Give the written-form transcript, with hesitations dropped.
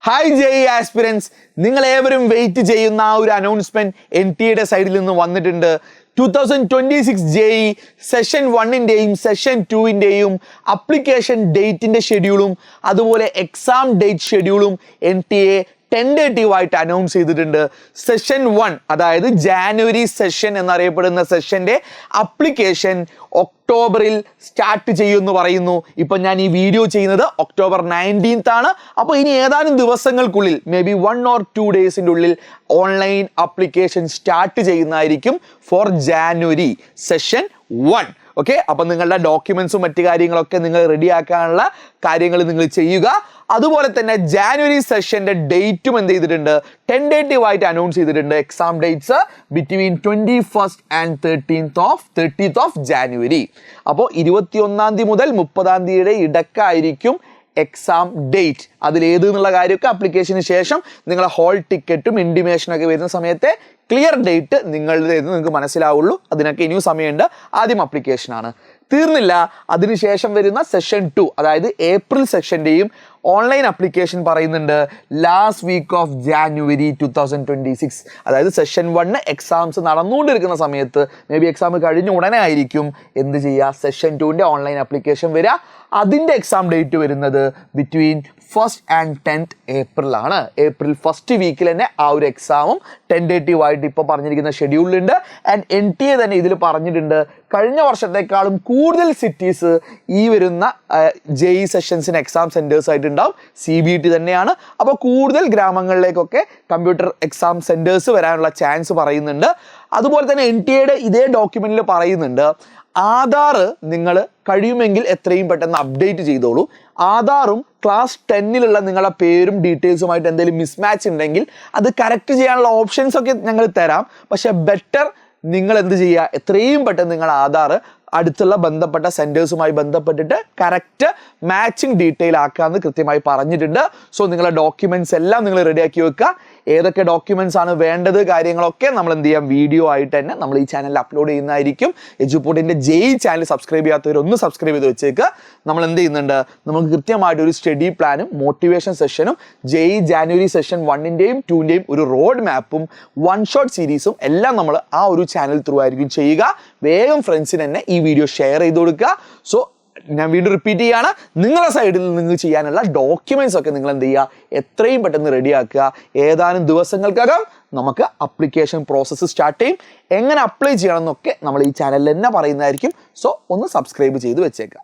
Hi JEE aspirants, നിങ്ങൾ ഏവരും wait ചെയ്യുന്ന ആ ഒരു അനൗൺസ്മെന്റ് NTA സൈഡിൽ നിന്ന് വന്നിട്ടുണ്ട്. 2026 ജെഇ സെഷൻ 1-ൻ്റെയും സെഷൻ 2-ൻ്റെയും അപ്ലിക്കേഷൻ ഡേറ്റിന്റെ ഷെഡ്യൂളും അതുപോലെ എക്സാം ഡേറ്റ് ഷെഡ്യൂളും NTA ടെൻഡേറ്റീവായിട്ട് അനൗൺസ് ചെയ്തിട്ടുണ്ട്. സെഷൻ 1, അതായത് ജാനുവരി സെഷൻ എന്നറിയപ്പെടുന്ന സെഷന്റെ അപ്ലിക്കേഷൻ ഒക്ടോബറിൽ സ്റ്റാർട്ട് ചെയ്യുമെന്ന് പറയുന്നു. ഇപ്പം ഞാൻ ഈ വീഡിയോ ചെയ്യുന്നത് October 19th ആണ്. അപ്പോൾ ഇനി ഏതാനും ദിവസങ്ങൾക്കുള്ളിൽ മേ ബി 1 or 2 ഡേയ്സിൻ്റെ ഉള്ളിൽ ഓൺലൈൻ അപ്ലിക്കേഷൻ സ്റ്റാർട്ട് ചെയ്യുന്നതായിരിക്കും ഫോർ ജാനുവരി സെഷൻ 1. ഓക്കെ, അപ്പം നിങ്ങളുടെ ഡോക്യുമെന്റ്സും മറ്റു കാര്യങ്ങളൊക്കെ നിങ്ങൾ റെഡിയാക്കാനുള്ള കാര്യങ്ങൾ നിങ്ങൾ ചെയ്യുക. അതുപോലെ തന്നെ ജാനുവരി സെഷന്റെ ഡേറ്റും എന്ത് ചെയ്തിട്ടുണ്ട്, ടെൻഡേറ്റീവായിട്ട് അനൗൺസ് ചെയ്തിട്ടുണ്ട്. Exam dates between 21st and 30th of January. അപ്പോൾ 21-ാം തീയതി മുതൽ 30-ാം തീയതിയുടെ ഇടക്കായിരിക്കും എക്സാം ഡേറ്റ്. അതിലേത് എന്നുള്ള കാര്യമൊക്കെ അപ്ലിക്കേഷന് ശേഷം നിങ്ങളെ ഹോൾ ടിക്കറ്റും ഇൻഡിമേഷനൊക്കെ വരുന്ന സമയത്തെ ക്ലിയർ ഡേറ്റ് നിങ്ങൾക്ക് മനസ്സിലാവുള്ളൂ. അതിനൊക്കെ ഇനിയും സമയമുണ്ട്. ആദ്യം അപ്ലിക്കേഷനാണ്, തീർന്നില്ല. അതിനുശേഷം വരുന്ന സെഷൻ 2, അതായത് ഏപ്രിൽ സെക്ഷൻ്റെയും ഓൺലൈൻ അപ്ലിക്കേഷൻ പറയുന്നുണ്ട് ലാസ്റ്റ് വീക്ക് ഓഫ് ജാനുവരി 2026. അതായത് സെഷൻ 1 എക്സാംസ് നടന്നുകൊണ്ടിരിക്കുന്ന സമയത്ത്, മേ ബി എക്സാം കഴിഞ്ഞ ഉടനെ ആയിരിക്കും എന്ത് ചെയ്യുക, സെഷൻ 2ൻ്റെ ഓൺലൈൻ അപ്ലിക്കേഷൻ വരിക. അതിൻ്റെ എക്സാം ഡേറ്റ് വരുന്നത് ബിറ്റ്വീൻ 1st and 10th ഏപ്രിലാണ്. ഏപ്രിൽ ഫസ്റ്റ് വീക്കിൽ തന്നെ ആ ഒരു എക്സാമും ടെൻഡേറ്റീവായിട്ട് ഇപ്പോൾ പറഞ്ഞിരിക്കുന്ന ഷെഡ്യൂളിലുണ്ട്. ആൻഡ് NTA തന്നെ ഇതിൽ പറഞ്ഞിട്ടുണ്ട് കഴിഞ്ഞ വർഷത്തെക്കാളും കൂടുതൽ സിറ്റീസ് ഈ വരുന്ന ജെഇ സെഷൻസിന് എക്സാം സെൻറ്റേഴ്സ് ആയിട്ടുണ്ടാവും. CBT തന്നെയാണ്. അപ്പോൾ കൂടുതൽ ഗ്രാമങ്ങളിലേക്കൊക്കെ കമ്പ്യൂട്ടർ എക്സാം സെൻറ്റേഴ്സ് വരാനുള്ള ചാൻസ് പറയുന്നുണ്ട്. അതുപോലെ തന്നെ NTAയുടെ ഇതേ ഡോക്യുമെന്റിൽ പറയുന്നുണ്ട് ആധാർ നിങ്ങൾ കഴിയുമെങ്കിൽ എത്രയും പെട്ടെന്ന് അപ്ഡേറ്റ് ചെയ്തോളൂ. ആധാറും ക്ലാസ് 10-ലുള്ള നിങ്ങളുടെ പേരും ഡീറ്റെയിൽസുമായിട്ട് എന്തെങ്കിലും മിസ്മാച്ച് ഉണ്ടെങ്കിൽ അത് കറക്റ്റ് ചെയ്യാനുള്ള ഓപ്ഷൻസ് ഒക്കെ ഞങ്ങൾ തരാം. പക്ഷെ ബെറ്റർ നിങ്ങൾ എന്ത് ചെയ്യുക, എത്രയും പെട്ടെന്ന് നിങ്ങളുടെ ആധാർ അടുത്തുള്ള ബന്ധപ്പെട്ട സെൻറ്റേഴ്സുമായി ബന്ധപ്പെട്ടിട്ട് കറക്റ്റ് മാച്ചിങ് ഡീറ്റെയിൽ ആക്കാമെന്ന് കൃത്യമായി പറഞ്ഞിട്ടുണ്ട്. സോ നിങ്ങളുടെ ഡോക്യുമെന്റ്സ് എല്ലാം നിങ്ങൾ റെഡിയാക്കി വെക്കുക. ഏതൊക്കെ ഡോക്യുമെന്റ്സ് ആണ് വേണ്ടത് കാര്യങ്ങളൊക്കെ നമ്മൾ എന്ത് ചെയ്യാം, വീഡിയോ ആയിട്ട് തന്നെ നമ്മൾ ഈ ചാനലിൽ അപ്ലോഡ് ചെയ്യുന്നതായിരിക്കും. എജുപോർട്ടിൻ്റെ ജെഇ ചാനൽ സബ്സ്ക്രൈബ് ചെയ്യാത്തവരൊന്ന് സബ്സ്ക്രൈബ് ചെയ്ത് വെച്ചേക്കുക. നമ്മൾ എന്ത് ചെയ്യുന്നുണ്ട്, നമുക്ക് കൃത്യമായിട്ട് ഒരു സ്റ്റഡി പ്ലാനും മോട്ടിവേഷൻ സെഷനും ജെഇ ജാനുവരി സെഷൻ 1-ൻ്റെയും 2-ൻ്റെയും ഒരു റോഡ് മാപ്പും 1-ഷോട്ട് സീരീസും എല്ലാം നമ്മൾ ആ ഒരു ചാനൽ ത്രൂ ആയിരിക്കും ചെയ്യുക. വേഗം ഫ്രണ്ട്സിന് തന്നെ ഈ വീഡിയോ ഷെയർ ചെയ്ത് കൊടുക്കുക. സോ ഞാൻ വീണ്ടും റിപ്പീറ്റ് ചെയ്യാണ്, നിങ്ങളുടെ സൈഡിൽ നിങ്ങൾ ചെയ്യാനുള്ള ഡോക്യുമെന്റ്സ് ഒക്കെ നിങ്ങൾ എന്ത് ചെയ്യുക, എത്രയും പെട്ടെന്ന് റെഡിയാക്കുക. ഏതാനും ദിവസങ്ങൾക്കകം നമുക്ക് അപ്ലിക്കേഷൻ പ്രോസസ്സ് സ്റ്റാർട്ട് ചെയ്യും. എങ്ങനെ അപ്ലൈ ചെയ്യണം എന്നൊക്കെ നമ്മൾ ഈ ചാനലിൽ തന്നെ പറയുന്നതായിരിക്കും. സോ ഒന്ന് സബ്സ്ക്രൈബ് ചെയ്ത് വെച്ചേക്കുക.